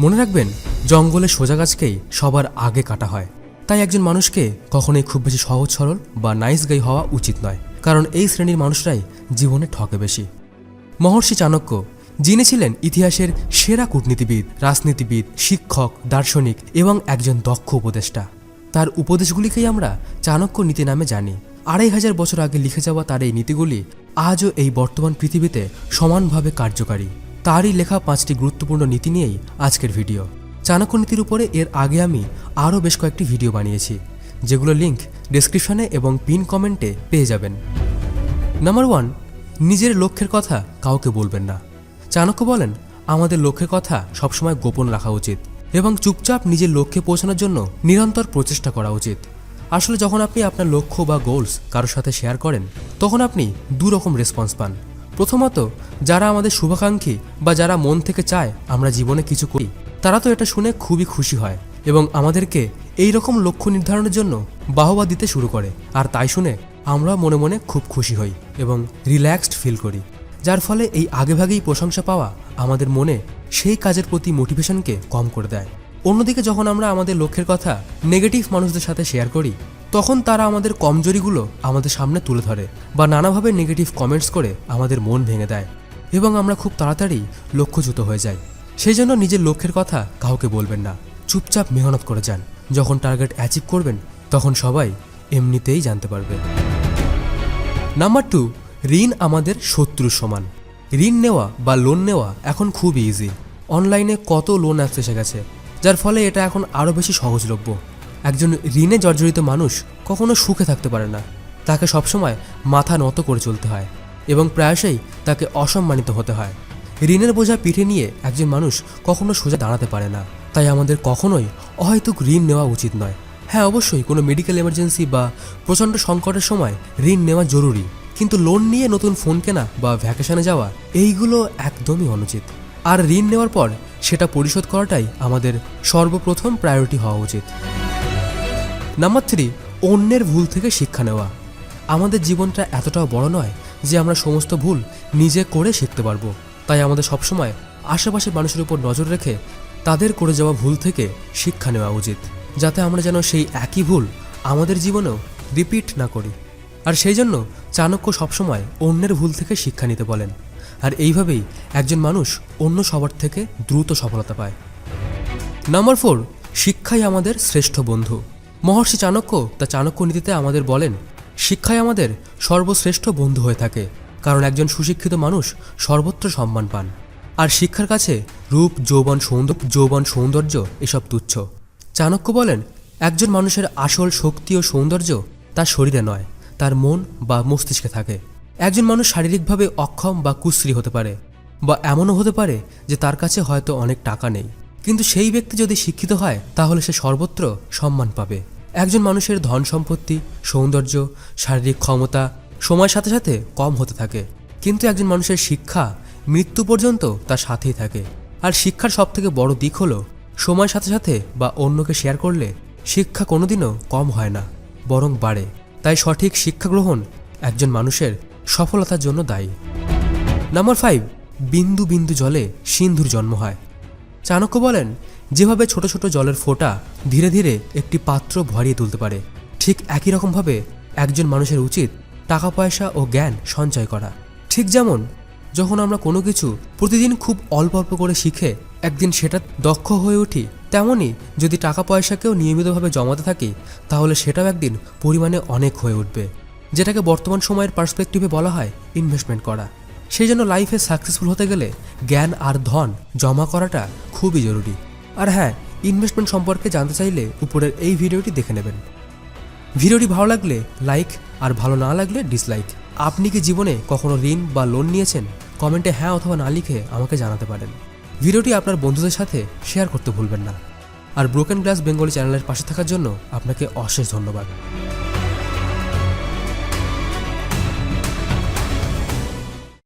মনে রাখবেন, জঙ্গলে সোজা গাছকেই সবার আগে কাটা হয়। তাই একজন মানুষকে কখনোই খুব বেশি সহজ সরল বা নাইস গাই হওয়া উচিত নয়, কারণ এই শ্রেণীর মানুষরাই জীবনে ঠকে বেশি। মহর্ষি চাণক্য, যিনি ছিলেন ইতিহাসের সেরা কূটনীতিবিদ, রাজনীতিবিদ, শিক্ষক, দার্শনিক এবং একজন দক্ষ উপদেষ্টা। তার উপদেশগুলিকেই আমরা চাণক্য নীতি নামে জানি। 2500 বছর আগে লিখে যাওয়া তার এই নীতিগুলি আজও এই বর্তমান পৃথিবীতে সমানভাবে কার্যকারী। তারই লেখা 5টি গুরুত্বপূর্ণ নীতি নিয়েই আজকের ভিডিও। চাণক্য নীতির উপরে এর আগে আমি আরও বেশ কয়েকটি ভিডিও বানিয়েছি, যেগুলো লিঙ্ক ডেসক্রিপশনে এবং পিন কমেন্টে পেয়ে যাবেন। নাম্বার 1, নিজের লক্ষ্যের কথা কাউকে বলবেন না। চাণক্য বলেন, আমাদের লক্ষ্যের কথা সবসময় গোপন রাখা উচিত এবং চুপচাপ নিজের লক্ষ্যে পৌঁছানোর জন্য নিরন্তর প্রচেষ্টা করা উচিত। আসলে যখন আপনি আপনার লক্ষ্য বা গোলস কারোর সাথে শেয়ার করেন, তখন আপনি দুরকম রেসপন্স পান। প্রথমত, যারা আমাদের শুভাকাঙ্ক্ষী বা যারা মন থেকে চায় আমরা জীবনে কিছু করি, তারা তো এটা শুনে খুবই খুশি হয় এবং আমাদেরকে এই রকম লক্ষ্য নির্ধারণের জন্য বাহবা দিতে শুরু করে। আর তাই শুনে আমরা মনে মনে খুব খুশি হই এবং রিল্যাক্সড ফিল করি, যার ফলে এই আগেভাগেই প্রশংসা পাওয়া আমাদের মনে সেই কাজের প্রতি মোটিভেশনকে কম করে দেয়। অন্যদিকে যখন আমরা আমাদের লক্ষ্যের কথা নেগেটিভ মানুষদের সাথে শেয়ার করি, তখন তারা আমাদের কমজোরিগুলো আমাদের সামনে তুলে ধরে বা নানাভাবে নেগেটিভ কমেন্টস করে আমাদের মন ভেঙে দেয় এবং আমরা খুব তাড়াতাড়ি লক্ষ্যচ্যুত হয়ে যাই। সেই জন্য নিজের লক্ষ্যের কথা কাউকে বলবেন না, চুপচাপ মেহনত করে যান। যখন টার্গেট অ্যাচিভ করবেন, তখন সবাই এমনিতেই জানতে পারবে। নাম্বার 2, ঋণ আমাদের শত্রুর সমান। ঋণ নেওয়া বা লোন নেওয়া এখন খুব ইজি। অনলাইনে কত লোন অ্যাপস এসে গেছে, যার ফলে এটা এখন আরও বেশি সহজলভ্য। একজন ঋণে জর্জরিত মানুষ কখনো সুখে থাকতে পারে না। তাকে সবসময় মাথা নত করে চলতে হয় এবং প্রায়শই তাকে অসম্মানিত হতে হয়। ঋণের বোঝা পিঠে নিয়ে একজন মানুষ কখনো সোজা দাঁড়াতে পারে না। তাই আমাদের কখনোই অহেতুক ঋণ নেওয়া উচিত নয়। হ্যাঁ, অবশ্যই কোনো মেডিকেল এমার্জেন্সি বা প্রচণ্ড সংকটের সময় ঋণ নেওয়া জরুরি, কিন্তু লোন নিয়ে নতুন ফোন কেনা বা ভ্যাকেশনে যাওয়া এইগুলো একদমই অনুচিত। আর ঋণ নেওয়ার পর সেটা পরিশোধ করাটাই আমাদের সর্বপ্রথম প্রায়োরিটি হওয়া উচিত। নাম্বার 3, অন্যের ভুল থেকে শিক্ষা নেওয়া। আমাদের জীবনটা এতটাও বড় নয় যে আমরা সমস্ত ভুল নিজে করে শিখতে পারবো। তাই আমাদের সবসময় আশেপাশের মানুষের উপর নজর রেখে তাদের করে যাওয়া ভুল থেকে শিক্ষা নেওয়া উচিত, যাতে আমরা যেন সেই একই ভুল আমাদের জীবনেও রিপিট না করি। আর সেই জন্য চাণক্য সবসময় অন্যের ভুল থেকে শিক্ষা নিতে বলেন। আর এইভাবেই একজন মানুষ অন্য সবার থেকে দ্রুত সফলতা পায়। নাম্বার 4, শিক্ষাই আমাদের শ্রেষ্ঠ বন্ধু। মহর্ষি চাণক্য তা চাণক্য নীতিতে আমাদের বলেন, শিক্ষাই আমাদের সর্বশ্রেষ্ঠ বন্ধু হয়ে থাকে, কারণ একজন সুশিক্ষিত মানুষ সর্বত্র সম্মান পান। আর শিক্ষার কাছে রূপ, যৌবন, সৌন্দর্য এসব তুচ্ছ। চাণক্য বলেন, একজন মানুষের আসল শক্তি ও সৌন্দর্য তার শরীরে নয়, তার মন বা মস্তিষ্কে থাকে। একজন মানুষ শারীরিকভাবে অক্ষম বা কুশ্রী হতে পারে, বা এমনও হতে পারে যে তার কাছে হয়তো অনেক টাকা নেই, কিন্তু সেই ব্যক্তি যদি শিক্ষিত হয় তাহলে সে সর্বত্র সম্মান পাবে। একজন মানুষের ধন সম্পত্তি, সৌন্দর্য, শারীরিক ক্ষমতা সময়ের সাথে সাথে কম হতে থাকে, কিন্তু একজন মানুষের শিক্ষা মৃত্যু পর্যন্ত তার সাথেই থাকে। আর শিক্ষার সবথেকে বড় দিক হলো সময়ের সাথে সাথে বা অন্যকে শেয়ার করলে শিক্ষা কোনোদিনও কম হয় না, বরং বাড়ে। তাই সঠিক শিক্ষা গ্রহণ একজন মানুষের সফলতার জন্য দায়ী। নাম্বার 5, বিন্দু বিন্দু জলে সিন্ধুর জন্ম হয়। চাণক্য বলেন, যেভাবে ছোট ছোট জলের ফোঁটা ধীরে ধীরে একটি পাত্র ভরিয়ে তুলতে পারে, ঠিক একই রকমভাবে একজন মানুষের উচিত টাকা পয়সা ও জ্ঞান সঞ্চয় করা। ঠিক যেমন যখন আমরা কোনো কিছু প্রতিদিন খুব অল্প অল্প করে শিখে একদিন সেটা দক্ষ হয়ে উঠি, তেমনই যদি টাকা পয়সাকেও নিয়মিতভাবে জমাতে থাকি, তাহলে সেটাও একদিন পরিমাণে অনেক হয়ে উঠবে, যেটাকে বর্তমান সময়ের পার্সপেক্টিভে বলা হয় ইনভেস্টমেন্ট করা। সেই জন্য লাইফে সাকসেসফুল হতে গেলে জ্ঞান আর ধন জমা করাটা খুবই জরুরি। আর হ্যাঁ, ইনভেস্টমেন্ট সম্পর্কে জানতে চাইলে উপরের এই ভিডিওটি দেখে নেবেন। ভিডিওটি ভালো লাগলে লাইক, আর ভালো না লাগলে ডিসলাইক। আপনি কি জীবনে কখনো ঋণ বা লোন নিয়েছেন? কমেন্টে হ্যাঁ অথবা না লিখে আমাকে জানাতে পারেন। ভিডিওটি আপনার বন্ধুদের সাথে শেয়ার করতে ভুলবেন না। আর ব্রোকেন গ্লাস বেঙ্গলি চ্যানেলের পাশে থাকার জন্য আপনাকে অশেষ ধন্যবাদ।